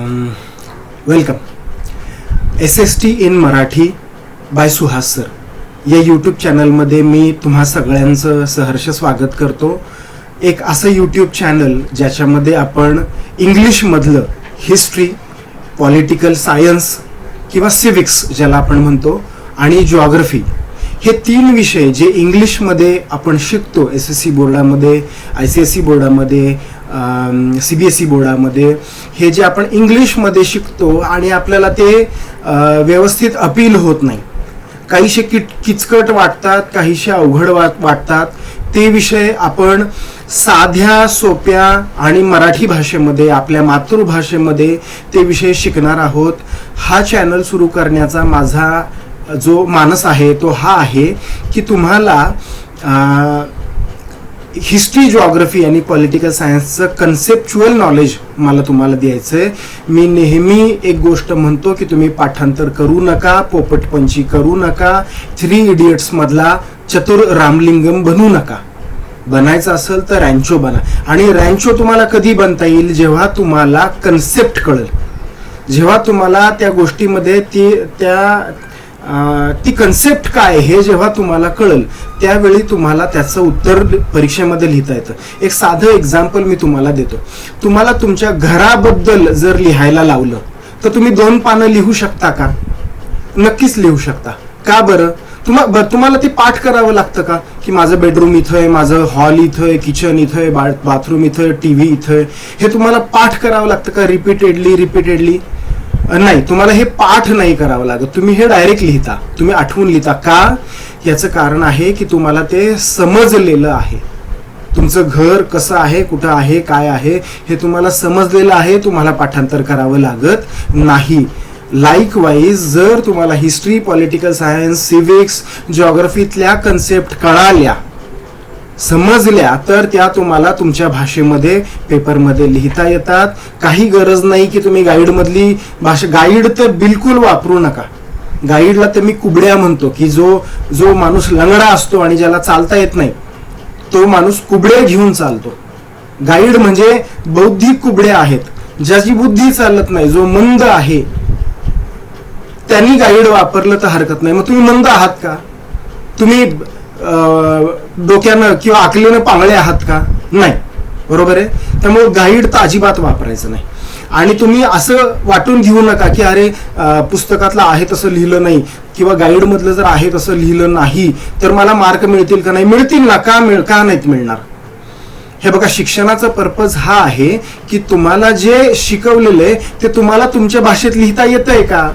Welcome. SST in Marathi by Suhas sir या YouTube चॅनलमध्ये मी तुम्हा सगळ्यांचं सहर्ष स्वागत करतो. एक असं यूट्यूब चॅनल ज्याच्यामध्ये आपण इंग्लिशमधलं हिस्ट्री, पॉलिटिकल सायन्स किंवा सिविक्स ज्याला आपण म्हणतो आणि जिओग्राफी हे तीन विषय जे इंग्लिशमध्ये आपण शिकतो SSC बोर्डामध्ये, ICSE बोर्डामध्ये, CBSE बोर्डामध्ये, हे जे आपण इंग्लिशमध्ये शिकतो आणि आपल्याला ते व्यवस्थित अपील होत नाही. काहीशे किचकट वाटतात, काहीशे अवघड वाटतात. ते विषय आपण साध्या सोप्या आणि मराठी भाषेमध्ये, आपल्या मातृभाषेमध्ये ते विषय शिकणार आहोत. हा चॅनल सुरू करण्याचा माझा जो मानस आहे तो हा आहे की तुम्हाला हिस्ट्री, जिओग्राफी आणि पॉलिटिकल सायन्सचं कन्सेप्च्युअल नॉलेज मला तुम्हाला द्यायचं आहे. मी नेहमी एक गोष्ट म्हणतो की तुम्ही पाठांतर करू नका, पोपटपंची करू नका, 3 इडियट्स मधला चतुर रामलिंगम बनू नका. बनायचं असेल तर रॅन्चो बना. आणि रॅन्चो तुम्हाला कधी बनता येईल? जेव्हा तुम्हाला कन्सेप्ट कळेल, जेव्हा तुम्हाला त्या गोष्टीमध्ये ती कन्सेप्ट काय हे जेव्हा तुम्हाला कळेल त्यावेळी तुम्हाला त्याचं उत्तर परीक्षेमध्ये लिहिता येतं. एक साधं एक्झाम्पल मी तुम्हाला देतो. तुम्हाला तुमच्या घराबद्दल जर लिहायला लावलं तर तुम्ही 2 पानं लिहू शकता का? नक्कीच लिहू शकता. का बरं? तुम्हाला ते पाठ करावं लागतं का की माझं बेडरूम इथं आहे, माझं हॉल इथं आहे, किचन इथं आहे, बाथरूम इथं आहे, TV इथं आहे, हे तुम्हाला पाठ करावं लागतं का रिपीटेडली? नाही, तुम्हाला हे पाठ नाही करावं लागत. तुम्ही हे डायरेक्ट लिहिता, तुम्ही आठवून लिहिता. का? याचं कारण आहे की तुम्हाला ते समजलेलं आहे. तुमचं घर कसं आहे, कुठं आहे, काय आहे हे तुम्हाला समजलेलं आहे. तुम्हाला पाठांतर करावं लागत नाही. लाईकवाईज जर तुम्हाला हिस्ट्री, पॉलिटिकल सायन्स, सिविक्स, जिओग्राफीतल्या कन्सेप्ट कळाल्या, समजल्या तर त्या तुम्हाला तुमच्या भाषेमध्ये पेपरमध्ये लिहिता येतात. काही गरज नाही की तुम्ही गाईडमधली भाषा, गाईड तर बिलकुल वापरू नका. गाईडला तर मी कुबड्या म्हणतो की जो माणूस लंगडा असतो आणि ज्याला चालता येत नाही तो माणूस कुबड्या घेऊन चालतो. गाईड म्हणजे बौद्धिक कुबड्या आहेत, ज्याची बुद्धी चालत नाही, जो मंद आहे त्यांनी गाईड वापरलं तर हरकत नाही. मग तुम्ही मंद आहात का? तुम्ही डोक्यानं किंवा अकलेनं पांगळे आहात का? नाही, बरोबर आहे. त्यामुळे गाईड तर अजिबात वापरायचं नाही. आणि तुम्ही असं वाटून घेऊ नका की अरे पुस्तकातलं आहे तसं लिहिलं नाही किंवा गाईड मधलं जर आहे तसं लिहिलं नाही तर मला मार्क मिळतील का? नाही, मिळतील ना. का नाहीत मिळणार? हे बघा, शिक्षणाचा पर्पज हा आहे की तुम्हाला जे शिकवलेलं आहे ते तुम्हाला तुमच्या भाषेत लिहिता येतंय का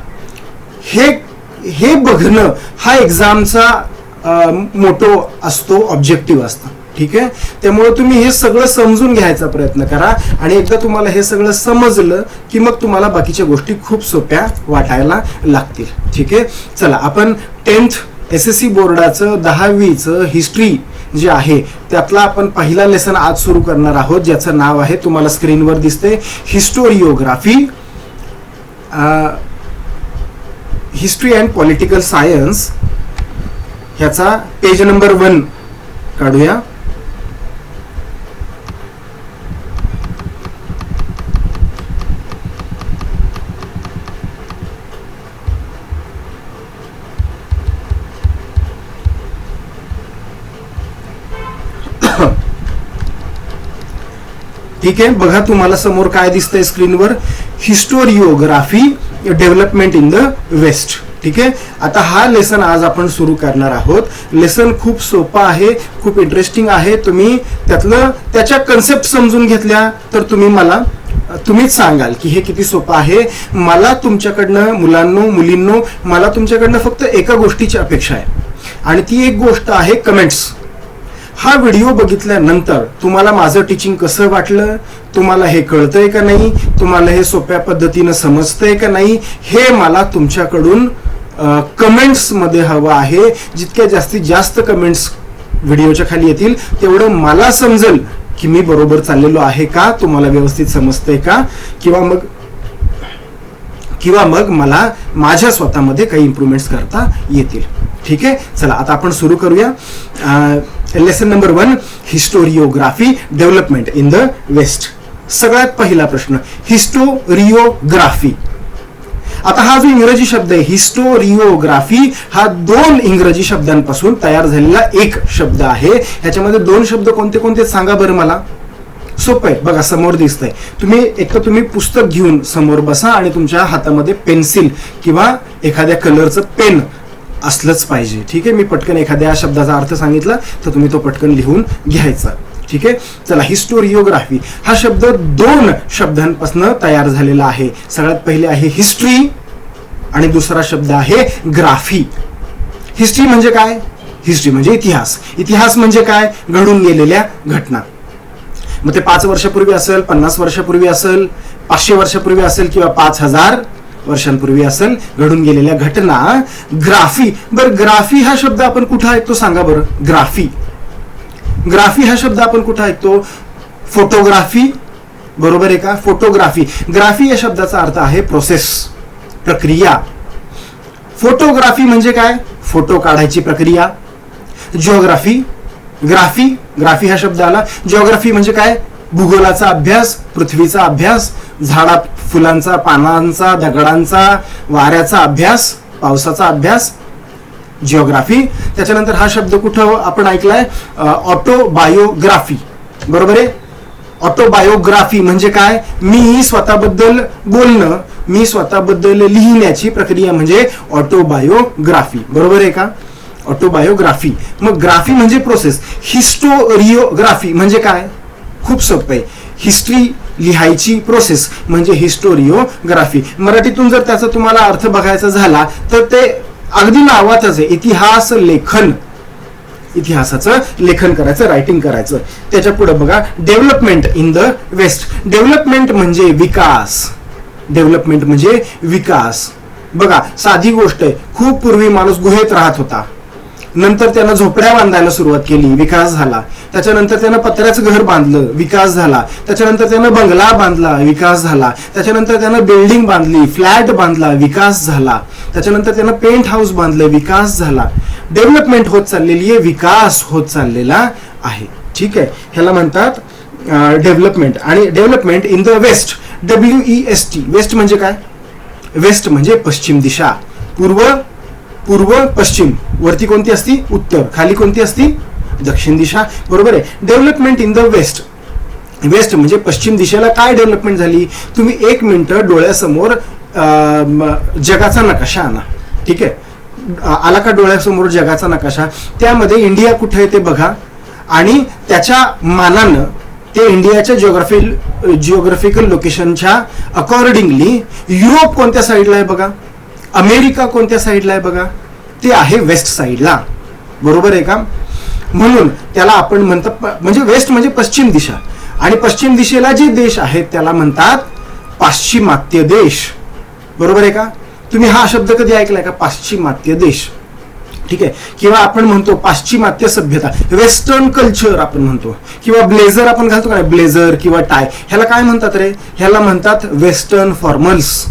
हे बघणं हा एक्झामचा मोठो असतो, ऑब्जेक्टिव्ह असतो. ठीक आहे. त्यामुळे तुम्ही हे सगळं समजून घ्यायचा प्रयत्न करा आणि एकदा तुम्हाला हे सगळं समजलं की मग तुम्हाला बाकीच्या गोष्टी खूप सोप्या वाटायला लागतील. ठीक आहे. चला, आपण 10th SSC बोर्डाचं 10वीचं हिस्ट्री जे आहे त्यातला आपण पहिला लेसन आज सुरू करणार आहोत, ज्याचं नाव आहे, तुम्हाला स्क्रीनवर दिसते, historiography, history and political science. ह्याचा पेज नंबर 1 काढूया. ठीक आहे. बघा, तुम्हाला समोर काय दिसतंय स्क्रीनवर, historiography development in the West. ठीक आहे. आता हा लेसन आज आपण सुरू करणार आहोत. लेसन खूप सोपा आहे, खूप इंटरेस्टिंग आहे. तुम्ही त्याच्या कन्सेप्ट समजून घेतल्या तर तुम्हीच सांगाल की हे किती सोपं आहे. मला तुमच्याकडनं, मुलींनो, मला तुमच्याकडनं फक्त एका गोष्टीची अपेक्षा आहे आणि ती एक गोष्ट आहे कमेंट्स. हा व्हिडिओ बघितल्यानंतर तुम्हाला माझं टीचिंग कसं वाटलं, तुम्हाला हे कळतंय का नाही, तुम्हाला हे सोप्या पद्धतीनं समजतंय का नाही, हे मला तुमच्याकडून कमेंट्स मध्ये हवं आहे. जितक्या जास्तीत जास्त कमेंट्स व्हिडिओच्या खाली येतील तेवढं मला समजेल की मी बरोबर चाललेलो आहे का, तुम्हाला व्यवस्थित समजतंय का, किंवा मग मला माझ्या स्वतःमध्ये काही इम्प्रूव्हमेंट्स करता येतील. ठीक आहे. चला, आता आपण सुरू करूया. Lesson number 1, historiography development in the West. सगळ्यात पहिला प्रश्न, हिस्टोरिओग्राफी. आता हा जो इंग्रजी शब्द आहे हिस्टोरिओग्राफी, हा 2 इंग्रजी शब्दांपासून तयार झालेला एक शब्द आहे. ह्याच्यामध्ये 2 शब्द कोणते कोणते सांगा बरं मला. सोपं आहे बघा, समोर दिसतंय. तुम्ही पुस्तक घेऊन समोर बसा आणि तुमच्या हातामध्ये पेन्सिल किंवा एखाद्या कलरचं पेन असलंच पाहिजे. ठीक आहे, मी पटकन एखाद्या शब्दाचा अर्थ सांगितला तर तुम्ही तो पटकन लिहून घ्यायचा. ठीक आहे, चला. हिस्टोरिओग्राफी हा शब्द 2 शब्दांपासून तयार झालेला आहे. सगळ्यात पहिले आहे हिस्ट्री आणि दुसरा शब्द आहे ग्राफी. हिस्ट्री म्हणजे काय? हिस्ट्री म्हणजे इतिहास. इतिहास म्हणजे काय? घडून गेलेल्या घटना. मग ते 5 वर्षापूर्वी असेल, 50 वर्षापूर्वी असेल, 500 वर्षापूर्वी असेल किंवा 5000 वर्षांपूर्वी असेल, घडून गेलेल्या घटना. ग्राफी, बरं ग्राफी हा शब्द आपण कुठं ऐकतो सांगा बरं. ग्राफी हा शब्द आपण कुठं ऐकतो? फोटोग्राफी, बरोबर आहे का? फोटोग्राफी. ग्राफी या शब्दाचा अर्थ आहे प्रोसेस, प्रक्रिया. फोटोग्राफी म्हणजे काय? फोटो काढायची प्रक्रिया. जिओग्राफी, ग्राफी हा शब्द आला. जिओग्राफी म्हणजे काय? भूगोलाचा अभ्यास, पृथ्वीचा अभ्यास, झाडा फुलांचा, पानांचा, दगडांचा, वाऱ्याचा अभ्यास, पावसाचा अभ्यास, जिओग्राफी. त्याच्यानंतर हा शब्द कुठं आपण ऐकलाय? ऑटोबायोग्राफी, बरोबर आहे. ऑटोबायोग्राफी म्हणजे काय? मी स्वतःबद्दल बोलणं, मी स्वतःबद्दल लिहिण्याची प्रक्रिया म्हणजे ऑटोबायोग्राफी, बरोबर आहे का? ऑटोबायोग्राफी. मग ग्राफी म्हणजे प्रोसेस. हिस्टोरिओग्राफी म्हणजे काय? खूप सोपं आहे. हिस्ट्री लिहायची प्रोसेस म्हणजे हिस्टोरिओग्राफी. मराठीतून जर त्याचा तुम्हाला अर्थ बघायचा झाला तर ते अगदी नावातच आहे, इतिहास लेखन. इतिहासाचं लेखन करायचं, रायटिंग करायचं. त्याच्या पुढे बघा, development in the West. Development म्हणजे विकास. डेव्हलपमेंट म्हणजे विकास. बघा, साधी गोष्ट आहे. खूप पूर्वी माणूस गुहेत राहत होता, नंतर त्यानं झोपड्या बांधायला सुरुवात केली, विकास झाला. त्याच्यानंतर त्यानं पत्र्याचं घर बांधलं, विकास झाला. त्याच्यानंतर त्यानं बंगला बांधला, विकास झाला. त्याच्यानंतर त्यानं बिल्डिंग बांधली, फ्लॅट बांधला, विकास झाला. त्याच्यानंतर त्यानं पेंट हाऊस बांधलं, विकास झाला. डेव्हलपमेंट होत चाललेली आहे, विकास होत चाललेला आहे. ठीक आहे, ह्याला म्हणतात डेव्हलपमेंट. आणि development in the West, WEST. West म्हणजे काय? वेस्ट म्हणजे पश्चिम दिशा. पूर्व पश्चिम. वरती कोणती असती? उत्तर. खाली कोणती असती? दक्षिण दिशा, बरोबर आहे. Development in the West. West म्हणजे पश्चिम दिशेला काय डेव्हलपमेंट झाली? तुम्ही 1 मिनिट डोळ्यासमोर जगाचा नकाशा आणा. ठीक आहे, आला का डोळ्यासमोर जगाचा नकाशा? त्यामध्ये इंडिया कुठे आहे ते बघा आणि त्याच्या मानानं ते इंडियाच्या जिओग्राफिकल लोकेशनच्या अकॉर्डिंगली युरोप कोणत्या साईडला आहे बघा, अमेरिका कोणत्या साईडला आहे बघा, ते आहे वेस्ट साईडला, बरोबर आहे का? म्हणून त्याला आपण म्हणतात, म्हणजे वेस्ट म्हणजे पश्चिम दिशा, आणि पश्चिम दिशेला जे देश आहेत त्याला म्हणतात पाश्चिमात्य देश, बरोबर आहे का? तुम्ही हा शब्द कधी ऐकलाय का? पाश्चिमात्य देश. ठीक आहे, किंवा आपण म्हणतो पाश्चिमात्य सभ्यता, वेस्टर्न कल्चर आपण म्हणतो, किंवा ब्लेझर आपण घालतो का, ब्लेझर किंवा टाय, ह्याला काय म्हणतात रे? ह्याला म्हणतात वेस्टर्न फॉर्मल्स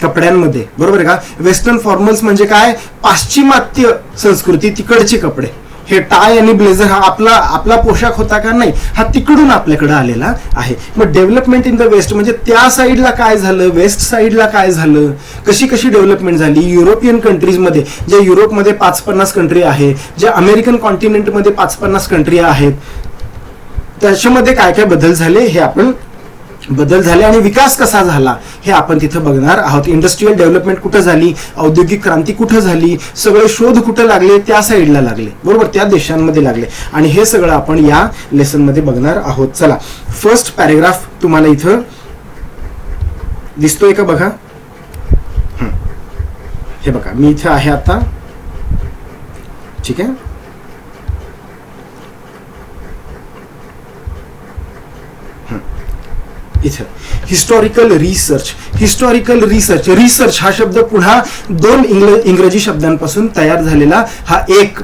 कपड्यांमध्ये, बरोबर आहे का? वेस्टर्न फॉर्मल्स म्हणजे काय? पाश्चिमात्य संस्कृती, तिकडचे कपडे. हे टाय आणि ब्लेझर हा आपला पोशाख होता का? नाही, हा तिकडून आपल्याकडे आलेला आहे. मग डेव्हलपमेंट इन द वेस्ट म्हणजे त्या साईडला काय झालं, वेस्ट साईडला काय झालं, कशी डेव्हलपमेंट झाली. युरोपियन कंट्रीजमध्ये, जे युरोपमध्ये 5-50 कंट्री आहे, जे अमेरिकन कॉन्टिनेंटमध्ये 5-50 कंट्री आहेत, त्याच्यामध्ये काय काय बदल झाले हे आपण आणि विकास कसा झाला हे आपण तिथं बघणार आहोत. इंडस्ट्रियल डेव्हलपमेंट कुठं झाली, औद्योगिक क्रांती कुठं झाली, सगळे शोध कुठं लागले, त्या साईडला लागले, बरोबर, त्या देशांमध्ये लागले, आणि हे सगळं आपण या लेसन मध्ये बघणार आहोत. चला, फर्स्ट पॅरेग्राफ तुम्हाला इथं दिसतोय का बघा. हे बघा, मी इथं आहे आता. ठीक आहे, इथं हिस्टॉरिकल रिसर्च. रिसर्च हा शब्द पुन्हा 2 इंग्रजी शब्दांपासून तयार झालेला हा एक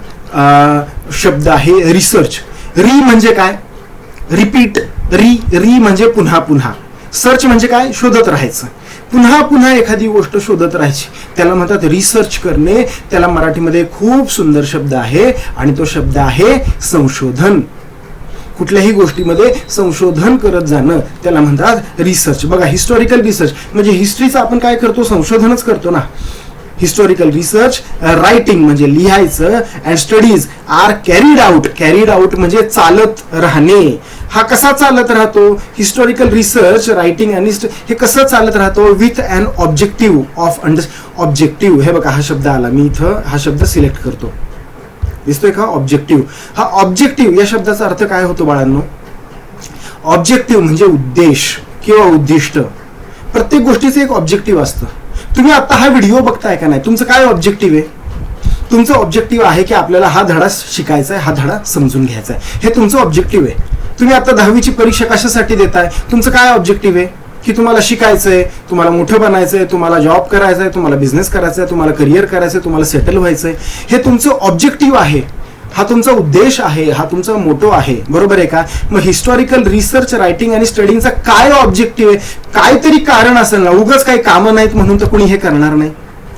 शब्द आहे, रिसर्च. री म्हणजे काय? रिपीट. री म्हणजे पुन्हा पुन्हा. सर्च म्हणजे काय? शोधत राहायचं, पुन्हा पुन्हा एखादी गोष्ट शोधत राहायची, त्याला म्हणतात रिसर्च करणे. त्याला मराठीमध्ये खूप सुंदर शब्द आहे आणि तो शब्द आहे संशोधन. कुठल्याही गोष्टीमध्ये संशोधन करत जाणं त्याला म्हणतात रिसर्च. बघा, हिस्टॉरिकल रिसर्च म्हणजे हिस्ट्रीचं आपण काय करतो, संशोधनच करतो ना. हिस्टॉरिकल रिसर्च, रायटिंग म्हणजे लिहायचं, and studies are carried out म्हणजे चालत राहणे. हा कसा चालत राहतो, हिस्टॉरिकल रिसर्च, रायटिंग आणि हे कसं चालत राहतो, with an objective of objective. हे बघा, हा शब्द आला, मी इथं हा शब्द सिलेक्ट करतो, दिसतोय का, ऑब्जेक्टिव्ह. हा ऑब्जेक्टिव्ह या शब्दाचा अर्थ काय होतो बाळांनो, ऑब्जेक्टिव्ह म्हणजे उद्देश किंवा उद्दिष्ट. प्रत्येक गोष्टीचं एक ऑब्जेक्टिव्ह असतं. तुम्ही आता हा व्हिडिओ बघताय का नाही, तुमचं काय ऑब्जेक्टिव्ह आहे, तुमचं ऑब्जेक्टिव्ह आहे की आपल्याला हा धडा शिकायचा आहे, हा धडा समजून घ्यायचा आहे, हे तुमचं ऑब्जेक्टिव्ह आहे. तुम्ही आता 10वीची परीक्षा कशासाठी देताय, तुमचं काय ऑब्जेक्टिव्ह आहे की तुम्हाला शिकायचंय, तुम्हाला मोठं बनायचंय, तुम्हाला जॉब करायचा आहे, तुम्हाला बिझनेस करायचा आहे, तुम्हाला करिअर करायचं आहे, तुम्हाला सेटल व्हायचंय. हे तुमचं ऑब्जेक्टिव्ह आहे, हा तुमचा उद्देश आहे, हा तुमचा मोटो आहे, बरोबर आहे का. मग हिस्टॉरिकल रिसर्च, रायटिंग आणि स्टडीचा काय ऑब्जेक्टिव्ह आहे, काहीतरी कारण असेल ना, उगाच काही कामं नाहीत म्हणून तर कुणी हे करणार नाही,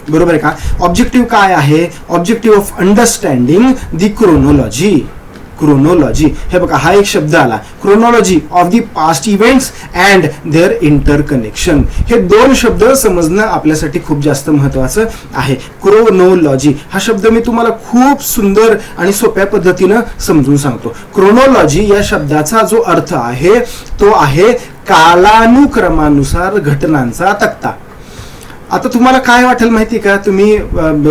बरोबर आहे का. ऑब्जेक्टिव्ह काय आहे, objective of understanding the chronology. Chronology, हे बघा, हा एक शब्द आला, chronology of the past events and their interconnection. हे दोन शब्द समजणं आपल्यासाठी खूप जास्त महत्वाचं आहे. क्रोनॉलॉजी हा शब्द मी तुम्हाला खूप सुंदर आणि सोप्या पद्धतीनं समजून सांगतो. क्रोनॉलॉजी या शब्दाचा जो अर्थ आहे तो आहे कालानुक्रमानुसार घटनांचा तक्ता. आता तुम्हाला काय वाटेल माहिती का, तुम्ही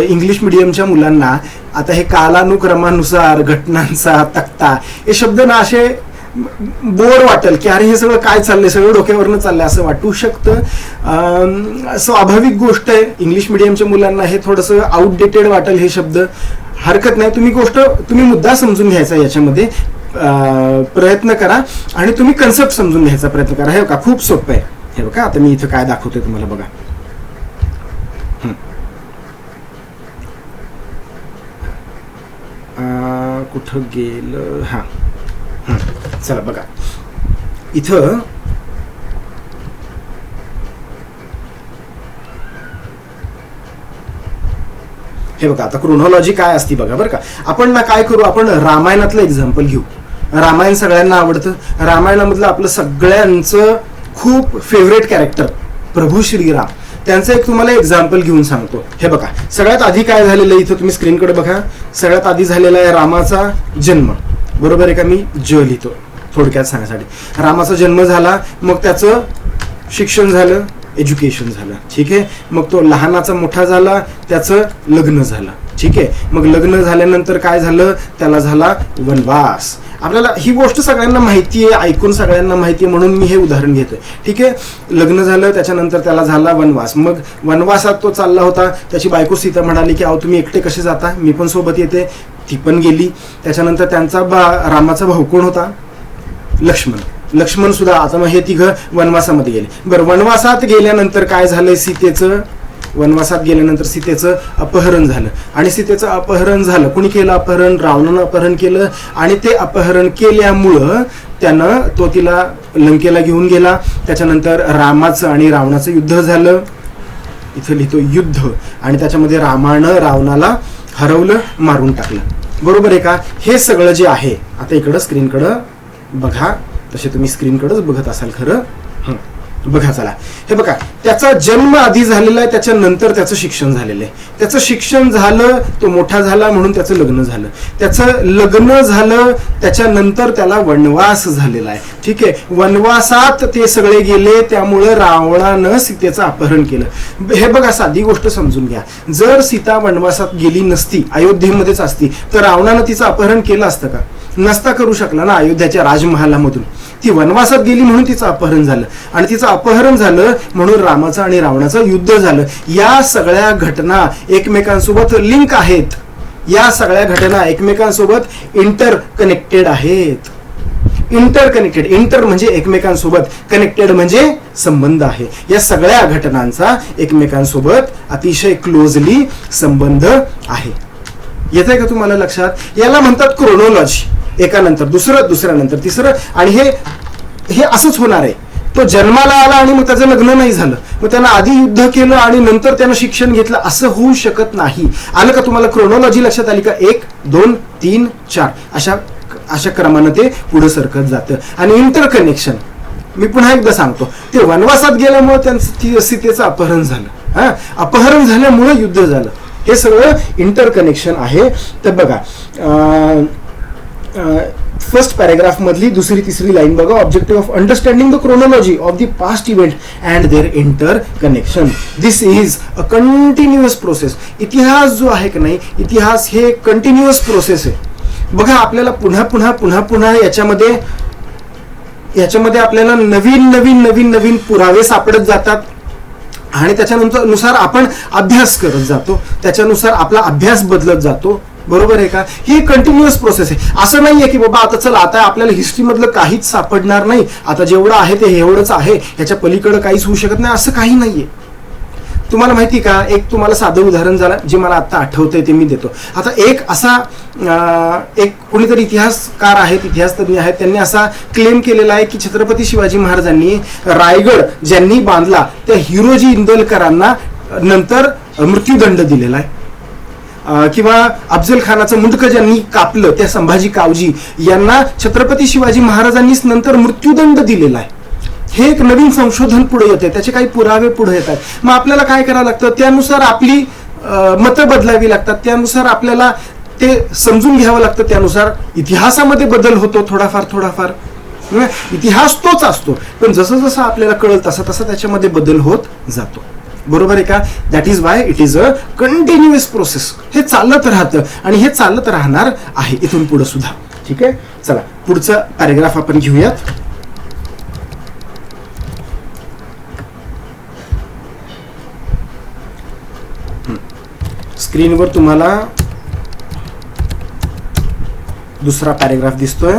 इंग्लिश मिडियमच्या मुलांना आता हे कालानुक्रमानुसार घटनांचा तक्ता हे शब्द ना असे बोर वाटेल की अरे हे सगळं काय चाललंय, सगळं डोक्यावरनं चाललंय असं वाटू शकतं. स्वाभाविक गोष्ट आहे, इंग्लिश मिडियमच्या मुलांना हे थोडंसं आउटडेटेड वाटेल हे शब्द. हरकत नाही, तुम्ही मुद्दा समजून घ्यायचा, याच्यामध्ये प्रयत्न करा आणि तुम्ही कन्सेप्ट समजून घ्यायचा प्रयत्न करा. हे बघा, खूप सोपं आहे. हे बघा, आता मी इथं काय दाखवतोय तुम्हाला, बघा. कुठं गेलं, हा, चला बघा, इथं हे बघा. आता क्रोनॉलॉजी काय असती बघा बरं का. आपण ना काय करू, आपण रामायणातलं एक्झाम्पल घेऊ. रामायण सगळ्यांना आवडतं. रामायणामधलं आपलं सगळ्यांचं खूप फेवरेट कॅरेक्टर प्रभू श्रीराम, त्यांचं एक तुम्हाला एक्झाम्पल घेऊन सांगतो. हे बघा, सगळ्यात आधी काय झालेलं आहे, इथं तुम्ही स्क्रीनकडे बघा, सगळ्यात आधी झालेला आहे रामाचा जन्म, बरोबर आहे का. मी लिहितो थोडक्यात सांगण्यासाठी. रामाचा जन्म झाला, मग त्याचं शिक्षण झालं, एज्युकेशन झालं, ठीक आहे. मग तो लहानाचा मोठा झाला, त्याचं लग्न झालं, ठीक आहे. मग लग्न झाल्यानंतर काय झालं, त्याला झाला वनवास. आपल्याला ही गोष्ट सगळ्यांना माहिती आहे, ऐकून सगळ्यांना माहिती आहे, म्हणून मी हे उदाहरण घेतोय, ठीक आहे. लग्न झालं, त्याच्यानंतर त्याला झाला वनवास. मग वनवासात तो चालला होता, त्याची बायको सीता म्हणाली की अहो तुम्ही एकटे कसे जाता, मी पण सोबत येते. ती पण गेली. त्याच्यानंतर त्यांचा रामाचा भाऊ कोण होता, लक्ष्मण सुद्धा. आता मग हे तिघं वनवासामध्ये गेले. बरं, वनवासात गेल्यानंतर काय झालंय, वनवासात गेल्यानंतर सीतेचं अपहरण झालं. आणि सीतेचं अपहरण झालं, कुणी केलं अपहरण, रावणानं अपहरण केलं. आणि ते अपहरण केल्यामुळं त्यानं तिला लंकेला घेऊन गेला. त्याच्यानंतर रामाचं आणि रावणाचं युद्ध झालं, इथं लिहितो युद्ध. आणि त्याच्यामध्ये रामानं रावणाला हरवलं, मारून टाकलं, बरोबर आहे का. हे सगळं जे आहे, आता इकडं स्क्रीनकडं बघा, तसे तुम्ही स्क्रीनकडेच बघत असाल खरं, बघा चला. हे बघा, त्याचा जन्म आधी झालेला आहे, त्याच्यानंतर त्याचं शिक्षण झालेलं आहे. त्याचं शिक्षण झालं, तो मोठा झाला म्हणून त्याचं लग्न झालं. त्याचं लग्न झालं, त्याच्यानंतर त्याला वनवास झालेला आहे, ठीक आहे. वनवासात ते सगळे गेले, त्यामुळे रावणानं सीतेचं अपहरण केलं. हे बघा, साधी गोष्ट समजून घ्या. जर सीता वनवासात गेली नसती, अयोध्येमध्येच असती, तर रावणानं तिचं अपहरण केलं असतं का, नसता करू शकला ना. अयोध्याच्या राजमहालामधून ती वनवासात गेली म्हणून तिचं अपहरण झालं. आणि तिचं अपहरण झालं म्हणून रामाचं आणि रावणाचं युद्ध झालं. या सगळ्या घटना एकमेकांसोबत लिंक आहेत. या सगळ्या घटना एकमेकांसोबत इंटरकनेक्टेड आहेत. इंटर म्हणजे एकमेकांसोबत, कनेक्टेड म्हणजे संबंध आहे. या सगळ्या घटनांचा एकमेकांसोबत अतिशय क्लोजली संबंध आहे. येतंय का तुम्हाला लक्षात. याला म्हणतात क्रोनॉलॉजी. एकानंतर दुसरं, दुसऱ्यानंतर तिसरं. आणि हे असंच होणार आहे. तो जन्माला आला आणि मग त्याचं लग्न नाही झालं, मग त्यानं आधी युद्ध केलं आणि नंतर त्यानं शिक्षण घेतलं, असं होऊ शकत नाही. आलं का तुम्हाला क्रोनॉलॉजी लक्षात आली का. 1 2 3 4 अशा क्रमानं ते पुढे सरकत जातं. आणि इंटरकनेक्शन मी पुन्हा एकदा सांगतो, ते वनवासात गेल्यामुळे त्यांचं सीतेचं अपहरण झालं, अपहरण झाल्यामुळे युद्ध झालं, हे सगळं इंटरकनेक्शन आहे. तर बघा फर्स्ट पॅरेग्राफ मधली दुसरी तिसरी लाईन बघा, objective of understanding the chronology of the past event and their interconnection. This is a continuous process. इतिहास जो आहे की नाही, इतिहास हे कंटिन्युअस प्रोसेस आहे. बघा आपल्याला पुन्हा पुन्हा पुन्हा पुन्हा याच्यामध्ये आपल्याला नवीन नवीन नवीन नवीन पुरावे सापडत जातात आणि त्याच्यानुसार आपण अभ्यास करत जातो, त्याच्यानुसार आपला अभ्यास बदलत जातो. बरोबर आहे का? ही कंटिन्युअस प्रोसेस आहे. असं नाहीये की बाबा आता चला आता आपल्याला हिस्ट्री मधलं काहीच सापडणार नाही, आता जेवढं आहे ते एवढंच आहे, ह्याच्या पलीकडे काहीच होऊ शकत नाही, असं काही नाहीये. तुम्हाला माहिती का, एक तुम्हाला साधं उदाहरण झालं जे मला आता आठवतंय ते मी देतो. आता एक असा एक कोणीतरी इतिहासकार आहेत, इतिहास तज्ञ आहेत, त्यांनी असा क्लेम केलेला आहे की छत्रपती शिवाजी महाराजांनी रायगड ज्यांनी बांधला त्या हिरोजी इंदलकरांना नंतर मृत्यूदंड दिलेला आहे, किंवा अफजल खानाचं मुंडकं ज्यांनी कापलं त्या संभाजी कावजी यांना छत्रपती शिवाजी महाराजांनीच नंतर मृत्यूदंड दिलेला आहे. हे एक नवीन संशोधन पुढे येते, त्याचे काही पुरावे पुढे येतात. मग आपल्याला काय करावं लागतं, त्यानुसार आपली मतं बदलावी लागतात, त्यानुसार आपल्याला ते समजून घ्यावं लागतं, त्यानुसार इतिहासामध्ये बदल होतो थोडाफार. इतिहास तोच असतो, पण जसं जसं आपल्याला कळेल तसा तसा त्याच्यामध्ये बदल होत जातो. बरोबर आहे का? That is why it is a continuous process. हे चालत राहतं आणि हे चालत राहणार आहे इथून पुढे सुद्धा. ठीक आहे, चला पुढचं पॅरेग्राफ आपण घेऊयात. स्क्रीनवर तुम्हाला दुसरा पॅरेग्राफ दिसतोय.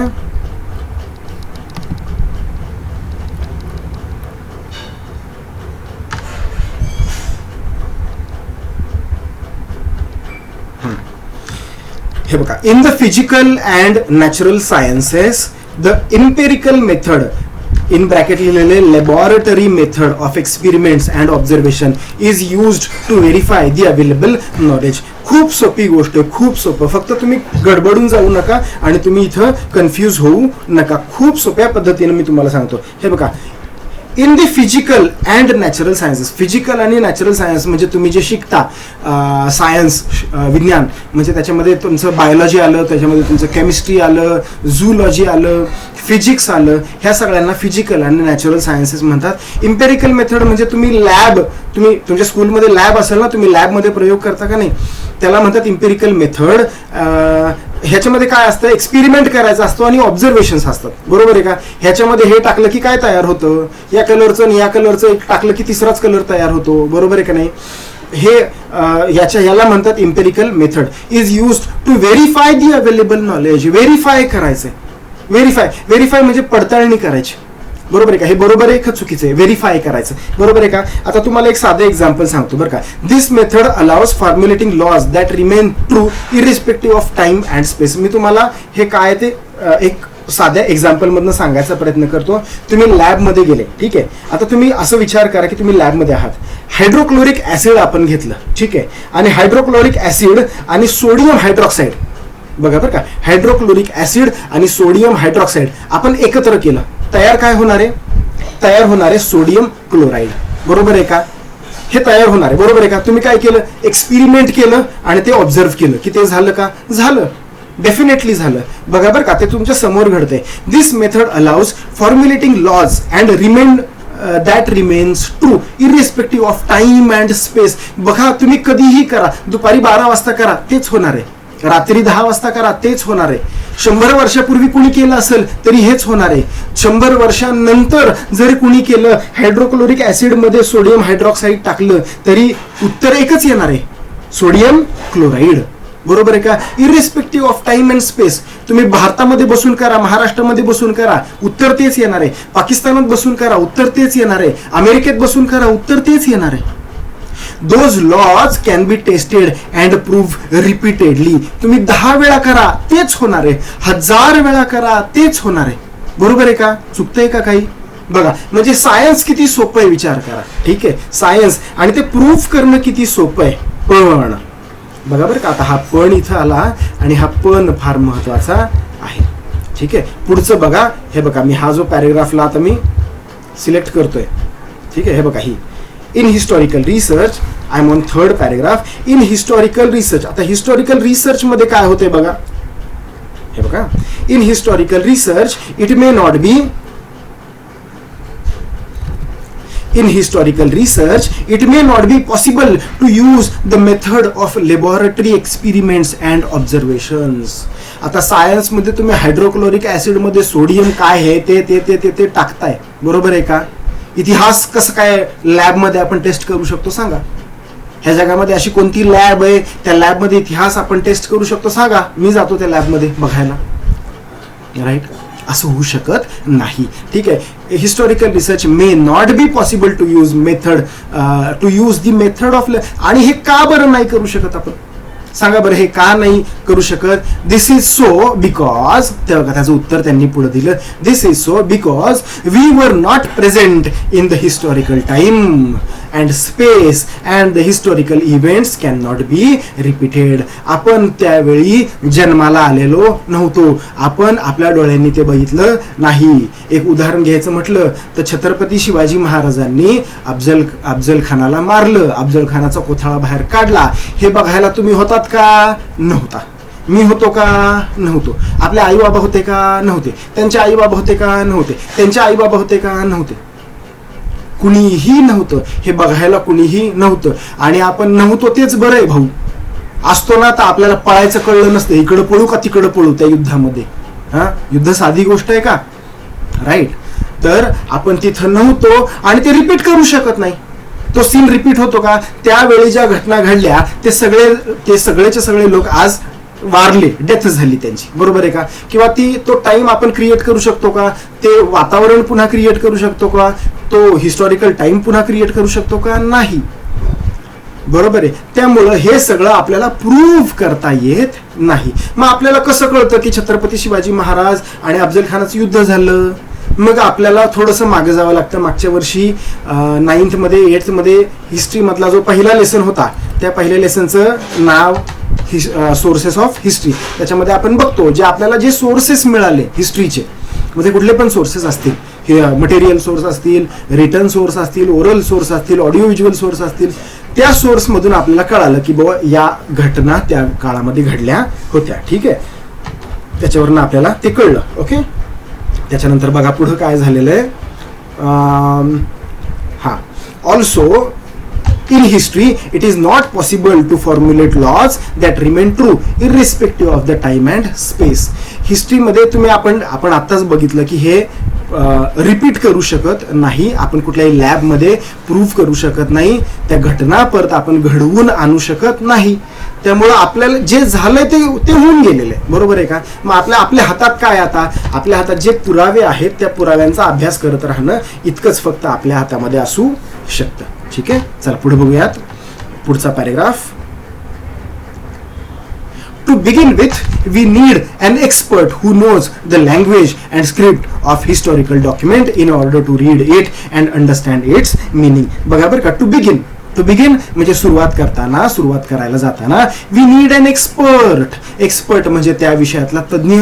हे बघा, in the physical and natural sciences the empirical method in bracket लिहिलेले laboratory method of experiments and observation is used to verify the available knowledge. खूप सोपी गोष्ट आहे, खूप सोपं. फक्त तुम्ही गडबडून जाऊ नका आणि तुम्ही इथं कन्फ्यूज होऊ नका. खूप सोप्या पद्धतीने मी तुम्हाला सांगतो. हे बघा, in the physical and natural sciences. Physical आणि नॅचरल सायन्स म्हणजे तुम्ही जे शिकता सायन्स विज्ञान, म्हणजे त्याच्यामध्ये तुमचं बायोलॉजी आलं, त्याच्यामध्ये तुमचं केमिस्ट्री आलं, झूलॉजी आलं, फिजिक्स आलं, ह्या सगळ्यांना फिजिकल आणि नॅचरल सायन्सेस म्हणतात. इम्पेरिकल मेथड म्हणजे तुम्ही तुमच्या स्कूलमध्ये लॅब असेल ना, तुम्ही लॅबमध्ये प्रयोग करता का नाही, त्याला म्हणतात इम्पेरिकल मेथड. ह्याच्यामध्ये काय असतं, एक्सपेरिमेंट करायचा असतो आणि ऑब्झर्वेशन्स असतात. बरोबर आहे का? ह्याच्यामध्ये हे टाकलं की काय तयार होतं, या कलरचं आणि या कलरचं एक टाकलं की तिसराच कलर तयार होतो. बरोबर आहे का नाही? हे याला म्हणतात empirical method. Is used to verify the available knowledge. Verify करायचंय. व्हेरीफाय म्हणजे पडताळणी करायची. बरोबर आहे का? हे बरोबर आहे का चुकीचं आहे? व्हेरीफाय करायचं. बरोबर आहे का? आता तुम्हाला एक साधं एक्झाम्पल सांगतो बरं का. This method allows formulating laws that remain true irrespective of time and space. मी तुम्हाला हे काय ते एक साध्या एक्झाम्पल मधनं सांगायचा प्रयत्न करतो. तुम्ही लॅबमध्ये गेले, ठीक आहे. आता तुम्ही असं विचार करा की तुम्ही लॅबमध्ये आहात. हायड्रोक्लोरिक ऍसिड आपण घेतलं, ठीक आहे, आणि हायड्रोक्लोरिक ऍसिड आणि सोडियम हायड्रॉक्साईड, बघा बरं का, हायड्रोक्लोरिक ऍसिड आणि सोडियम हायड्रॉक्साईड आपण एकत्र केलं, तयार काय होणार आहे? तयार होणार आहे सोडियम क्लोराईड. बरोबर आहे का? हे तयार होणार आहे. बरोबर आहे का? तुम्ही काय केलं? एक्सपेरिमेंट केलं आणि ते ऑब्झर्व केलं की ते झालं का? झालं, डेफिनेटली झालं. बघा बरं का, ते तुमच्या समोर घडतंय. This method allows formulating laws and remain that remains true irrespective of time and space. बघा, तुम्ही कधीही करा, दुपारी 12 वाजता करा, तेच होणार आहे. रात्री 10 वाजता करा, तेच होणार आहे. 100 वर्षापूर्वी कुणी केलं असेल तरी हेच होणार आहे. 100 वर्षांनंतर जरी कुणी केलं, हायड्रोक्लोरिक ऍसिड मध्ये सोडियम हायड्रॉक्साईड टाकलं तरी उत्तर एकच येणार आहे, सोडियम क्लोराईड. बरोबर आहे का? Irrespective of time and space. तुम्ही भारतामध्ये बसून करा, महाराष्ट्रामध्ये बसून करा, उत्तर तेच येणार आहे. पाकिस्तानात बसून करा, उत्तर तेच येणार आहे. अमेरिकेत बसून करा, उत्तर तेच येणार आहे. Those laws can be tested and proved repeatedly. तुम्ही 10 वेळा करा, तेच होणार आहे. 1000 वेळा करा, तेच होणार आहे. बरोबर आहे का? चुकतंय का काही? बघा, म्हणजे सायन्स किती सोपं आहे विचार करा. ठीक आहे, सायन्स, आणि ते प्रूफ करणं किती सोपं आहे. पण बघा बरं का, आता हा पण इथं आला आणि हा पण फार महत्वाचा आहे. ठीक आहे. पुढचं बघा, हे बघा मी हा जो पॅरेग्राफला आता मी सिलेक्ट करतोय, ठीक आहे. हे बघा, ही in historical research, I am on third paragraph. In historical research, आता हिस्टॉरिकल रिसर्च मध्ये काय होते बघा, हे बघा, in historical research it may not be, in historical research it may not be possible to use the method of laboratory experiments and observations. आता science मध्ये तुम्ही हायड्रोक्लोरिक ऍसिड मध्ये सोडियम काय आहे ते ते ते ते ते टाकताय, बरोबर आहे का. इतिहास कसं काय लॅब मध्ये आपण टेस्ट करू शकतो सांगा. ह्या जगामध्ये अशी कोणती लॅब आहे त्या लॅब मध्ये इतिहास आपण टेस्ट करू शकतो सांगा. मी जातो त्या लॅब मध्ये बघायला, राईट. असं होऊ शकत नाही, ठीक आहे. Historical research may not be possible to use method, to use the method of, आणि हे का बरं नाही करू शकत आपण सांगा बरं, हे का नाही करू शकत. दिस इज सो बिकॉज, त्याचं उत्तर त्यांनी पुढे दिलं, this is so because we were not present in the historical time and space and the historical events can not be repeated. आपण त्यावेळी जन्माला आलेलो नव्हतो, आपण आपल्या डोळ्यांनी ते बघितलं नाही. एक उदाहरण घ्यायचं म्हटलं तर छत्रपती शिवाजी महाराजांनी अफजल खानाला मारलं, अफजल खानाचा कोथळा बाहेर काढला, हे बघायला तुम्ही होतात का? नव्हता. मी होतो का? नव्हतो. आपले आई बाबा होते का? नव्हते. त्यांचे आई बाबा होते का? नव्हते. त्यांचे आई बाबा होते का? नव्हते. कुणीही नव्हतं, हे बघायला कुणीही नव्हतं. आणि आपण नव्हतो तेच बरं आहे भाऊ. असतो ना तर आपल्याला पळायचं कळलं नसतं, इकडं पळू का तिकडं पळू त्या युद्धामध्ये. हा, युद्ध साधी गोष्ट आहे का? राईट. तर आपण तिथं नव्हतो आणि ते रिपीट करू शकत नाही. तो सीन रिपीट होतो का? त्यावेळी ज्या घटना घडल्या ते सगळेचे सगळे लोक आज वारले, डेथ झाली त्यांची, बरोबर आहे का. किंवा तो टाइम आपण क्रिएट करू शकतो का? ते वातावरण पुन्हा क्रिएट करू शकतो का? तो हिस्टॉरिकल टाइम पुन्हा क्रिएट करू शकतो का? नाही, बरोबर आहे. त्यामुळं हे सगळं आपल्याला प्रूव्ह करता येत नाही. मग आपल्याला कसं कळतं की छत्रपती शिवाजी महाराज आणि अफजल खानाचं युद्ध झालं? मग आपल्याला थोडंसं मागे जावं लागतं. मागच्या वर्षी 9th मध्ये 8th मध्ये हिस्ट्री मधला जो पहिला लेसन होता त्या पहिल्या लेसनचं नाव सोर्सेस ऑफ हिस्ट्री. त्याच्यामध्ये आपण बघतो जे आपल्याला जे सोर्सेस मिळाले हिस्ट्रीचे, मध्ये कुठले पण सोर्सेस असतील, मटेरियल सोर्स असतील, रिटर्न सोर्स असतील, ओरल सोर्स असतील, ऑडिओ व्हिज्युअल सोर्स असतील, त्या सोर्स मधून आपल्याला कळालं की बाबा या घटना त्या काळामध्ये घडल्या होत्या, ठीक आहे. त्याच्यावरनं आपल्याला ते कळलं. ओके. त्याच्यानंतर बघा पुढे काय झालेलं आहे. हा, also in history it is not possible to formulate laws that remain true irrespective of the time and space. History मध्ये तुम्ही आपण आताच बघितलं की हे रिपीट करू शकत नाही. आपण कुठल्याही लॅब मध्ये प्रूव्ह करू शकत नाही. त्या घटना परत आपण घडवून आणू शकत नाही. त्यामुळं आपल्याला जे झालंय ते होऊन गेलेलं आहे, बरोबर आहे का. मग आपल्या हातात काय, आता आपल्या हातात जे पुरावे आहेत त्या पुराव्यांचा अभ्यास करत राहणं इतकंच फक्त आपल्या हातामध्ये असू शकतं, ठीक आहे. चला पुढे बघूयात पुढचा paragraph. To begin with, we need an expert who knows the language and script of historical document in order to read it and understand its meaning. बघा बरं का, टू बिगिन म्हणजे सुरुवात करायला जाताना वी नीड अन एक्सपर्ट म्हणजे त्या विषयातला तज्ञ,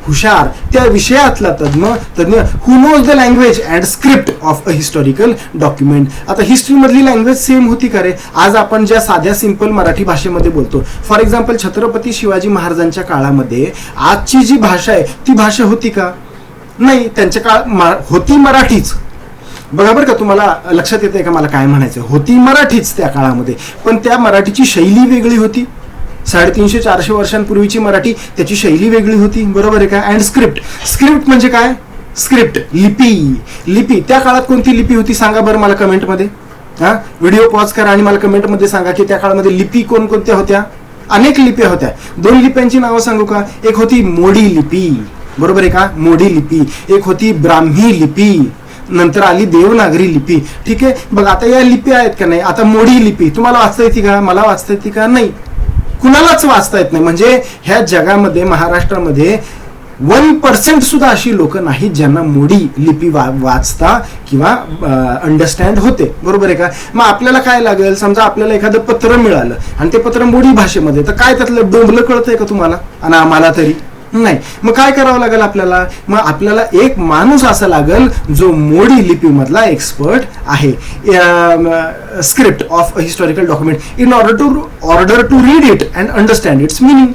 हुशार, त्या विषयातला तज्ञ who knows the language and script of a historical document. आता हिस्ट्री मधली लँग्वेज सेम होती का रे? आज आपण ज्या साध्या सिंपल मराठी भाषेमध्ये बोलतो, फॉर एक्झाम्पल छत्रपती शिवाजी महाराजांच्या काळामध्ये आजची जी भाषा आहे ती भाषा होती का? नाही. त्यांच्या काळ होती मराठीच. बघा बरं का, तुम्हाला लक्षात येते का मला काय म्हणायचं? होती मराठीच त्या काळामध्ये, पण त्या मराठीची शैली वेगळी होती. 350-400 वर्षांपूर्वीची मराठी, त्याची शैली वेगळी होती, बरोबर आहे का. अँड स्क्रिप्ट म्हणजे काय? स्क्रिप्ट, लिपी. त्या काळात कोणती लिपी होती सांगा बरं मला कमेंटमध्ये. हा, व्हिडिओ पॉज करा आणि मला कमेंटमध्ये सांगा की त्या काळामध्ये लिपी कोणकोणत्या होत्या. अनेक लिप्या होत्या. 2 लिप्यांची नावं सांगू का? एक होती मोडी लिपी, बरोबर आहे का, मोडी लिपी. एक होती ब्राह्मी लिपी, नंतर आली देवनागरी लिपी, ठीक आहे. बघ आता या लिपी आहेत का नाही. आता मोडी लिपी तुम्हाला वाचता येते का? मला वाचता येते का? नाही, कुणालाच वाचता येत नाही. म्हणजे ह्या जगामध्ये महाराष्ट्रामध्ये 1% सुद्धा अशी लोक नाहीत ज्यांना मोडी लिपी वाचता किंवा अंडरस्टँड होते, बरोबर आहे का. मग आपल्याला काय लागेल? समजा आपल्याला एखादं पत्र मिळालं आणि ते पत्र मोडी भाषेमध्ये, तर काय त्यातलं डोंबलं कळतंय का तुम्हाला आणि आम्हाला तरी? नाही. मग काय करावं लागेल आपल्याला? मग आपल्याला एक माणूस असा लागेल जो मोडी लिपीमधला एक्सपर्ट आहे. Script of historical document in order to read it and understand its meaning.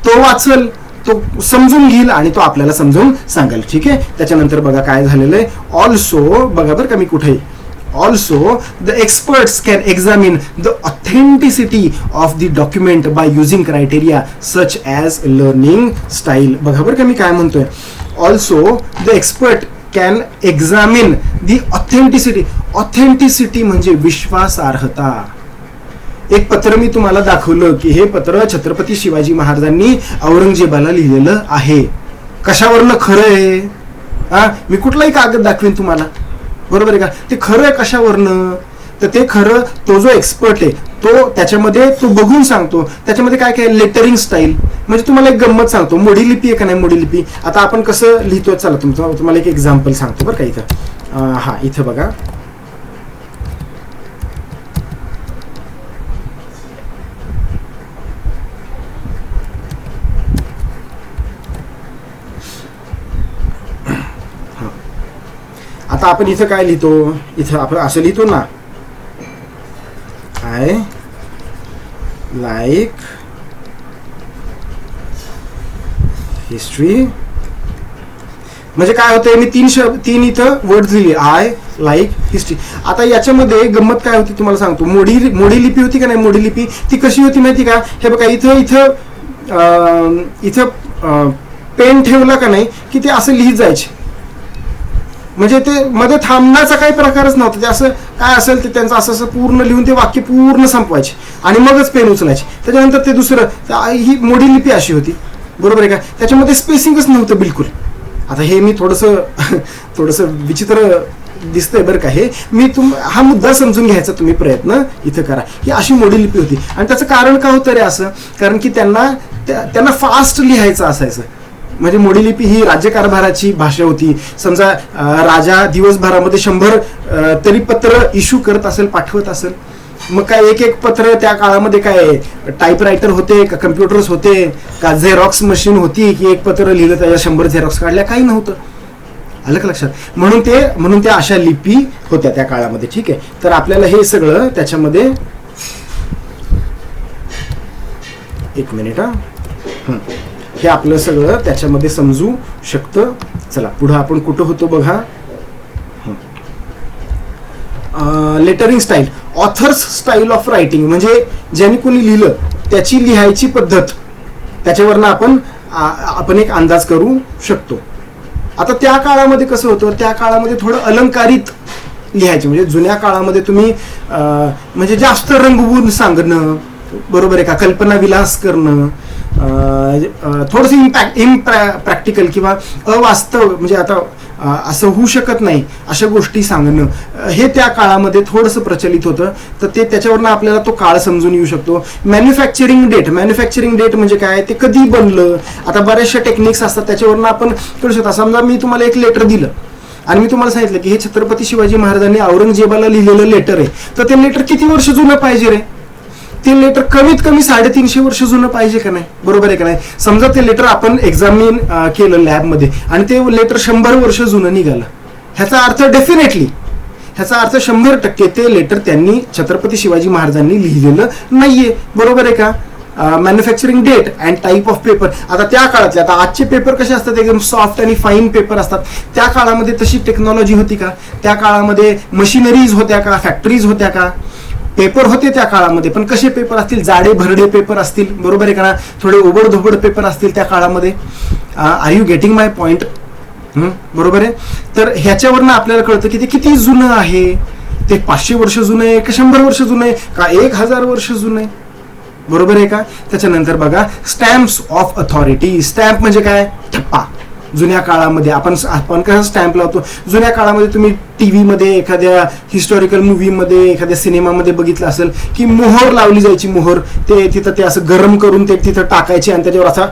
तो वाचल, तो समजून घेईल आणि तो आपल्याला समजून सांगेल. ठीक आहे. त्याच्यानंतर बघा काय झालेलं आहे. ऑल्सो बघा बरं का मी कुठे, also the experts can examine the authenticity of the document by using criteria such as learning style. बघा बरं का मी काय म्हणतोय. also the expert can examine the authenticity. authenticity म्हणजे विश्वासार्हता. एक पत्र मी तुम्हाला दाखवलं की हे पत्र छत्रपती शिवाजी महाराजांनी औरंगजेबाला लिहिलेलं आहे. कशावरनं खरं आहे? मी कुठलाही कागद दाखवेन तुम्हाला, बरोबर आहे का? ते खरं आहे कशावरनं? तर ते खरं तो जो एक्सपर्ट आहे तो त्याच्यामध्ये तो बघून सांगतो. त्याच्यामध्ये काय काय लेटरिंग स्टाईल म्हणजे तुम्हाला एक गंमत सांगतो. मोडी लिपी आहे का नाही मोडी लिपी. आता आपण कसं लिहितो चला तुम्हाला एक एक्झाम्पल सांगतो बरं का. इथं हा इथं बघा. आता आपण इथं काय लिहितो, इथं आपण असं लिहितो ना, आय लाईक हिस्ट्री. म्हणजे काय होतंय, मी तीन इथं वर्ड लिहिले, आय लाईक हिस्ट्री. आता याच्यामध्ये गंमत काय होती तुम्हाला सांगतो. मोडी लिपी होती का नाही, मोडी लिपी ती कशी होती माहिती का? हे बघा इथं पेन ठेवला का नाही की ते असं लिहित जायचे. म्हणजे ते मध्ये थांबण्याचा काही प्रकारच नव्हता. ते असं काय असेल ते त्यांचं असं पूर्ण लिहून ते वाक्य पूर्ण संपवायचे आणि मगच पेन उचलायचे. त्याच्यानंतर ते दुसरं, ही मोडी लिपी अशी होती, बरोबर आहे का? त्याच्यामध्ये स्पेसिंगच नव्हतं बिलकुल. आता हे मी थोडंसं विचित्र दिसतंय बरं का. हे मी हा मुद्दा समजून घ्यायचा तुम्ही प्रयत्न इथं करा. ही अशी मोडी लिपी होती आणि त्याचं कारण काय होतं रे असं, कारण की त्यांना फास्ट लिहायचं असायचं. म्हणजे मोडी लिपी ही राज्यकारभाराची भाषा होती. समजा राजा दिवसभरामध्ये 100 तरी पत्र इश्यू करत असेल, पाठवत असेल. मग काय एक पत्र त्या काळामध्ये काय टाईपरायटर होते का, कम्प्युटर्स होते का, झेरॉक्स मशीन होती की एक पत्र लिहिलं त्याच्या 100 झेरॉक्स काढल्या, काही नव्हतं. आलं का लक्षात? म्हणून त्या अशा लिपी होत्या त्या काळामध्ये. ठीक आहे. तर आपल्याला हे सगळं त्याच्यामध्ये एक मिनिट हे आपलं सगळं त्याच्यामध्ये समजू शकतं. चला पुढं आपण कुठं होतो बघा. Lettering style, authors style of writing म्हणजे ज्याने कोणी लिहिलं त्याची लिहायची पद्धत, त्याच्यावरनं आपण एक अंदाज करू शकतो. आता त्या काळामध्ये कसं होतं, त्या काळामध्ये थोडं अलंकारित लिहायचे. म्हणजे जुन्या काळामध्ये तुम्ही म्हणजे जास्त रंगवून सांगणं, बरोबर आहे का, कल्पना विलास करणं, थोडंसं प्रॅक्टिकल किंवा अवास्तव, म्हणजे आता असं होऊ शकत नाही अशा गोष्टी सांगणं, हे त्या काळामध्ये थोडंसं प्रचलित होतं. तर ते त्याच्यावरनं आपल्याला तो काळ समजून येऊ शकतो. मॅन्युफॅक्चरिंग डेट म्हणजे काय, ते कधी बनलं, आता बऱ्याचशा टेक्निक्स असतात त्याच्यावरनं आपण करू शकतो. समजा मी तुम्हाला एक लेटर दिलं आणि मी तुम्हाला सांगितलं की हे छत्रपती शिवाजी महाराजांनी औरंगजेबाला लिहिलेलं लेटर आहे, तर ते लेटर किती वर्ष जुनं पाहिजे रे? ते लेटर कमीत कमी 350 वर्ष जुनं पाहिजे का नाही, बरोबर आहे का नाही? समजा ते लेटर आपण एक्झामिन केलं लॅबमध्ये आणि ते लेटर 100 वर्ष जुनं निघालं, ह्याचा अर्थ डेफिनेटली, ह्याचा अर्थ 100% ते लेटर त्यांनी छत्रपती शिवाजी महाराजांनी लिहिलेलं नाहीये, बरोबर आहे का? Manufacturing date and type of paper. आता त्या काळातले, आता आजचे पेपर कसे असतात, एकदम सॉफ्ट आणि फाईन पेपर असतात. त्या काळामध्ये तशी टेक्नॉलॉजी होती का? त्या काळामध्ये मशिनरीज होत्या का, फॅक्टरीज होत्या का? पेपर होते त्या काळामध्ये, पण कसे पेपर असतील, जाडे भरडे पेपर असतील, बरोबर आहे का ना, थोडे ओबडधोबड पेपर असतील त्या काळामध्ये. Are you getting my point? बरोबर आहे. तर ह्याच्यावरनं आपल्याला कळतं की ते किती जुनं आहे. ते 500 वर्ष जुनं आहे का 100 वर्ष जुनं आहे का 1000 वर्ष जुनं आहे, बरोबर आहे का? त्याच्यानंतर बघा स्टॅम्प्स ऑफ अथॉरिटी. स्टॅम्प म्हणजे काय? ठप्पा. जुन्या काळामध्ये आपण कसं स्टॅम्प लावतो, जुन्या काळामध्ये तुम्ही टीव्ही मध्ये, एखाद्या हिस्टॉरिकल मूवीमध्ये, एखाद्या सिनेमामध्ये बघितलं असेल की मोहर लावली जायची. मोहर ते तिथं ते असं गरम करून ते तिथं टाकायचे आणि त्याच्यावर असा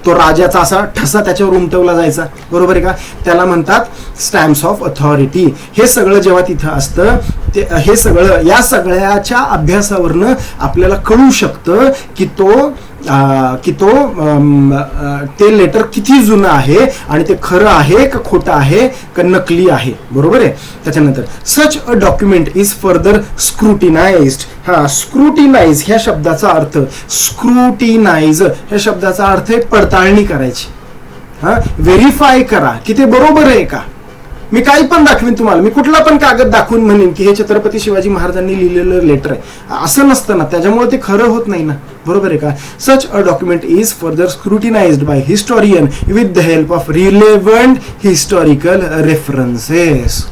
तो राजाचा असा ठसा त्याच्यावर उमटवला जायचा, बरोबर आहे का? त्याला म्हणतात स्टॅम्प्स ऑफ अथॉरिटी. हे सगळं जेव्हा तिथं असतं ते हे सगळं, या सगळ्याच्या अभ्यासावरनं आपल्याला कळू शकतं की तो की तो ते लेटर किती जुनं आहे आणि ते खरं आहे का खोटं आहे का नकली आहे, बरोबर आहे. त्याच्यानंतर सच अ डॉक्युमेंट इज फर्दर स्क्रुटिनाइज्ड. हा, स्क्रुटिनाइज ह्या शब्दाचा अर्थ, स्क्रुटिनाइज ह्या शब्दाचा अर्थ आहे पडताळणी करायची. हा, व्हेरीफाय करा की ते बरोबर आहे का. मी काही पण दाखवीन तुम्हाला, मी कुठला पण कागद दाखवून म्हणेन की हे छत्रपती शिवाजी महाराजांनी लिहिलेलं लेटर आहे, असं नसतं ना, त्याच्यामुळे ते खरं होत नाही ना, बरोबर आहे का. Such a document is further scrutinized by historian with the help of relevant historical references.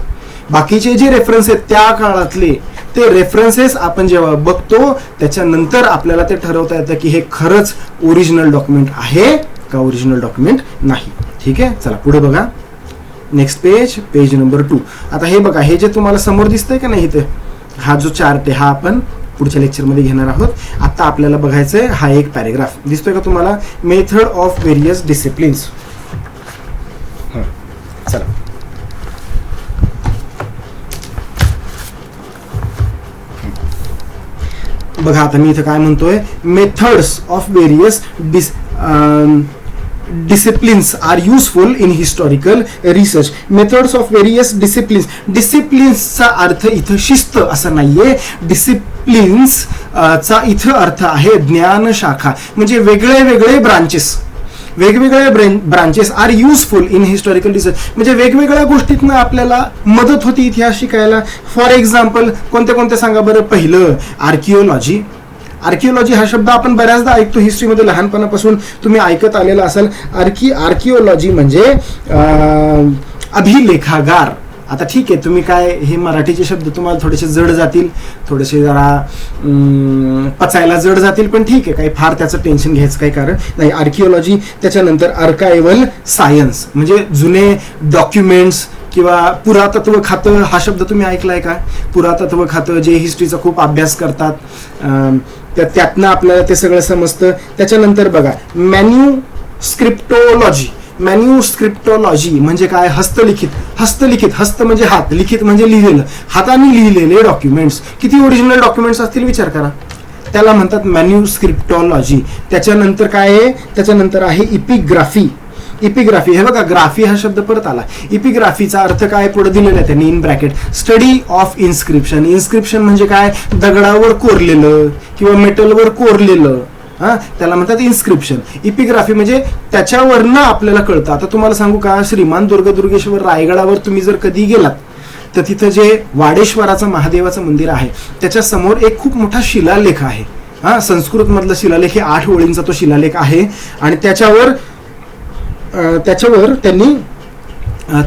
बाकीचे जे रेफरन्स आहेत त्या काळातले ते रेफरन्सेस आपण जेव्हा बघतो त्याच्यानंतर आपल्याला ते ठरवता येतं की हे खरंच ओरिजिनल डॉक्युमेंट आहे का ओरिजिनल डॉक्युमेंट नाही. ठीक आहे, चला पुढे बघा. Next page, page number 2. आता हे बघा, हे जे तुम्हाला समोर दिसतंय का नाही इथे, हा जो चार्ट आहे हा आपण पुढच्या लेक्चरमध्ये घेणार आहोत. आता आपल्याला बघायचंय हा एक पॅरेग्राफ दिसतोय का तुम्हाला, मेथड ऑफ व्हेरियस डिसिप्लिन्स. चला बघा, आता मी इथं काय म्हणतोय, methods of various disciplines are useful in historical research. Methods of various disciplines. Disciplines चा अर्थ इथं शिस्त असं नाहीये, disciplines चा इथं अर्थ आहे ज्ञान शाखा, म्हणजे वेगळे वेगळे ब्रांचेस. वेगवेगळ्या branches are useful in historical research, म्हणजे वेगवेगळ्या गोष्टीतनं आपल्याला मदत होती इतिहास शिकायला. फॉर एक्झाम्पल कोणते कोणते सांगा बरं. पहिलं आर्किओलॉजी. आर्किओलॉजी हा शब्द आपण बऱ्याचदा ऐकतो, हिस्ट्रीमध्ये लहानपणापासून तुम्ही ऐकत आलेला असाल. आर्किओलॉजी म्हणजे अभिलेखागार. आता ठीक आहे, तुम्ही काय हे मराठीचे शब्द तुम्हाला थोडेसे जड जातील, थोडेसे जरा पचायला जड जातील, पण ठीक आहे, काही फार त्याचं टेन्शन घ्यायचं काही कारण नाही. आर्किओलॉजी. त्याच्यानंतर आर्कायव्हल सायन्स म्हणजे जुने डॉक्युमेंट्स किंवा पुरातत्व खातं, हा शब्द तुम्ही ऐकलाय का. पुरातत्व खातं जे हिस्ट्रीचा खूप अभ्यास करतात, त्यातनं आपल्याला ते सगळं समजतं. त्याच्यानंतर बघा मॅन्युस्क्रिप्टोलॉजी. मॅन्युस्क्रिप्टोलॉजी म्हणजे काय, हस्तलिखित. हस्तलिखित, हस्त म्हणजे हात, लिखित म्हणजे लिहिलेलं, हाताने लिहिलेले डॉक्युमेंट्स. किती ओरिजिनल डॉक्युमेंट्स असतील विचार करा, त्याला म्हणतात मॅन्युस्क्रिप्टोलॉजी. त्याच्यानंतर काय आहे, त्याच्यानंतर आहे इपिग्राफी. इपिग्राफी, हे बघा ग्राफी हा शब्द परत आला. इपिग्राफीचा अर्थ काय पुढे दिलेला आहे त्यांनी in bracket, study of inscription. Inscription म्हणजे काय, दगडावर कोरलेलं किंवा मेटलवर कोरलेलं, हा त्याला म्हणतात इन्स्क्रिप्शन. इपिग्राफी म्हणजे त्याच्यावरनं आपल्याला कळतं. आता तुम्हाला सांगू का, श्रीमान दुर्गेश्वर रायगडावर तुम्ही जर कधी गेलात तर तिथं जे वाडेश्वराचं महादेवाचं मंदिर आहे त्याच्या समोर एक खूप मोठा शिलालेख आहे. हा, संस्कृत मधला शिलालेख, हे 8 ओळींचा तो शिलालेख आहे. आणि त्याच्यावर त्यांनी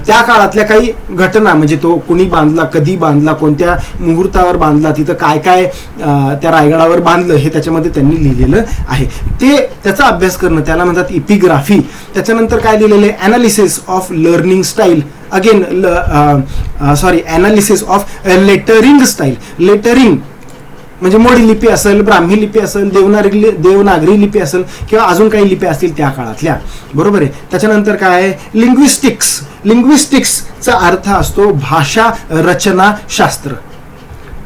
त्या काळातल्या काही घटना, म्हणजे तो कुणी बांधला, कधी बांधला, कोणत्या मुहूर्तावर बांधला, तिथं काय काय त्या रायगडावर बांधलं हे त्याच्यामध्ये त्यांनी लिहिलेलं आहे. ते त्याचा अभ्यास करणं त्याला म्हणतात इपिग्राफी. त्याच्यानंतर काय लिहिलेलं आहे, analysis of learning style. Again analysis of lettering style. Lettering म्हणजे मोडी लिपी असेल, ब्राह्मी लिपी असेल, देवनागरी लिपी असेल किंवा अजून काही लिपी असतील त्या काळातल्या, बरोबर आहे. त्याच्यानंतर काय आहे, लिंग्विस्टिक्स. लिंग्विस्टिक्सचा अर्थ असतो भाषा रचना शास्त्र.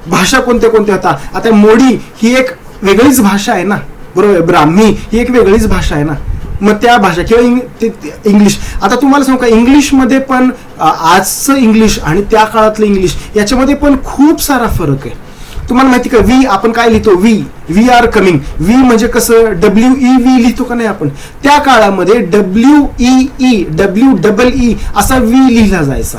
भाषा कोणत्या कोणत्या होता, आता मोडी ही एक वेगळीच भाषा आहे ना, बरोबर. ब्राह्मी ही एक वेगळीच भाषा आहे ना, मग त्या भाषा किंवा इंग्लिश. आता तुम्हाला सांगू का, इंग्लिशमध्ये पण आजचं इंग्लिश आणि त्या काळातलं इंग्लिश याच्यामध्ये पण खूप सारा फरक आहे. तुम्हाला माहिती का, वी आपण काय लिहितो, वी आर कमिंग. वी म्हणजे कसं, WEV लिहितो का नाही आपण, त्या काळामध्ये WEE असा वी लिहिला जायचा.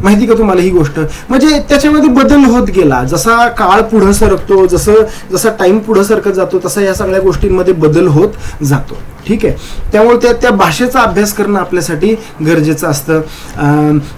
माहिती का तुम्हाला ही गोष्ट. म्हणजे त्याच्यामध्ये बदल होत गेला, जसा काळ पुढे सरकतो, जसा टाइम पुढे सरकत जातो तसा या सगळ्या गोष्टींमध्ये बदल होत जातो. ठीक आहे, त्यामुळे त्या भाषेचा अभ्यास करणं आपल्यासाठी गरजेचं असतं.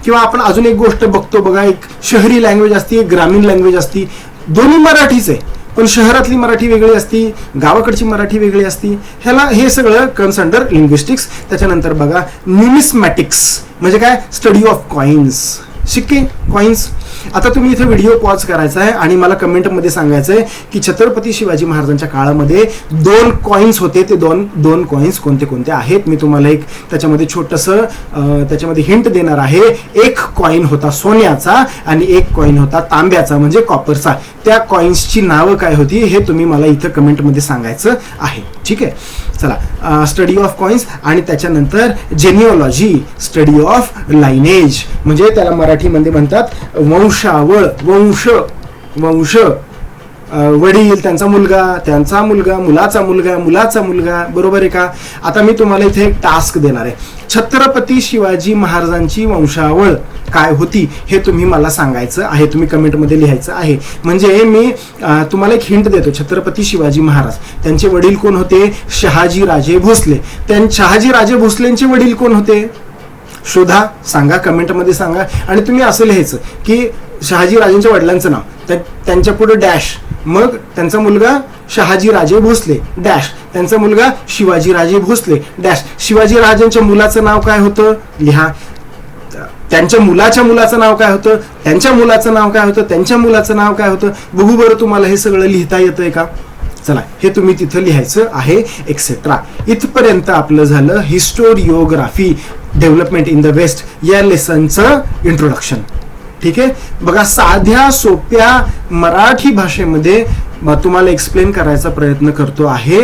किंवा आपण अजून एक गोष्ट बघतो बघा, एक शहरी लँग्वेज असते, एक ग्रामीण लँग्वेज असते. दोन्ही मराठीच आहे, पण शहरातली मराठी वेगळी असती, गावाकडची मराठी वेगळी असती. हे सगळं कम्स अंडर लिंग्विस्टिक्स. त्याच्यानंतर बघा न्यूमिस्मॅटिक्स म्हणजे काय, स्टडी ऑफ कॉइन्स, शिक्के, कॉइन्स. आता तुम्ही इथे व्हिडिओ पॉज करायचा आहे आणि मला कमेंटमध्ये सांगायचं आहे की छत्रपती शिवाजी महाराजांच्या काळामध्ये 2 कॉइन्स होते, ते दोन कॉइन्स कोणते कोणते आहेत. मी तुम्हाला एक त्याच्यामध्ये छोटंसं त्याच्यामध्ये हिंट देणार आहे. एक कॉइन होता सोन्याचा आणि एक कॉइन होता तांब्याचा म्हणजे कॉपरचा. त्या कॉइन्सची नावं काय होती हे तुम्ही मला इथं कमेंटमध्ये सांगायचं आहे. ठीक आहे. चला, स्टडी ऑफ कॉइन्स आणि त्याच्यानंतर जेनिओलॉजी, स्टडी ऑफ लाइनेज, म्हणजे त्याला मराठीमध्ये म्हणतात वंशावळ, वंश, वडील, त्यांचा मुलगा, मुलाचा मुलगा, बरोबर आहे का. आता मी तुम्हाला इथे एक टास्क देणार आहे. छत्रपती शिवाजी महाराजांची वंशावळ काय होती हे तुम्ही मला सांगायचं आहे, तुम्ही कमेंटमध्ये लिहायचं आहे. म्हणजे मी तुम्हाला एक हिंट देतो. छत्रपती शिवाजी महाराज, त्यांचे वडील कोण होते? शहाजी राजे भोसले. शहाजी राजे भोसलेंचे वडील कोण होते? शोधा, सांगा, कमेंटमध्ये सांगा. आणि तुम्ही असं लिहायचं की शहाजी राजेंच्या वडिलांचं नाव, त्यांच्या पुढे डॅश, मग त्यांचा मुलगा शहाजी राजे भोसले डॅश, त्यांचा मुलगा शिवाजी राजे भोसले डॅश. शिवाजी राजांच्या मुलाचं नाव काय होतं? लिहा. त्यांच्या मुलाचं नाव काय होतं? त्यांच्या मुलाचं नाव काय होतं? त्यांच्या मुलाचं नाव काय होतं? बघू बरं तुम्हाला हे सगळं लिहिता येतंय का. चला, हे तुम्ही तिथं लिहायचं आहे, एक्सेट्रा. इथपर्यंत आपलं झालं historiography development in the West या लेसनचं इंट्रोडक्शन. ठीक आहे. बघा, साध्या सोप्या मराठी भाषेमध्ये तुम्हाला एक्सप्लेन करायचा प्रयत्न करतो आहे.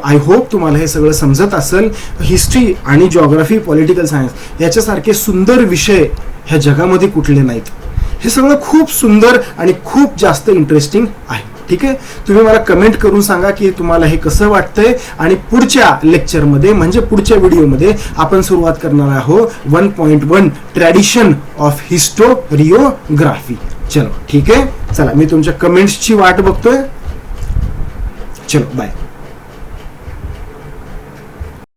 आय होप तुम्हाला हे सगळं समजत असेल. हिस्ट्री आणि जिओग्राफी, पॉलिटिकल सायन्स याच्यासारखे सुंदर विषय ह्या जगामध्ये कुठले नाहीत. हे सगळं खूप सुंदर आणि खूप जास्त इंटरेस्टिंग आहे. ठीक आहे. तुम्ही मला कमेंट करून सांगा की तुम्हाला हे कसं वाटतंय. आणि पुढच्या लेक्चरमध्ये म्हणजे पुढच्या व्हिडिओमध्ये आपण सुरुवात करणार आहोत 1.1 ट्रॅडिशन ऑफ हिस्टोरिओग्राफी. चलो, ठीक आहे. चला, मी तुमच्या कमेंट्सची वाट बघतोय. चलो, बाय.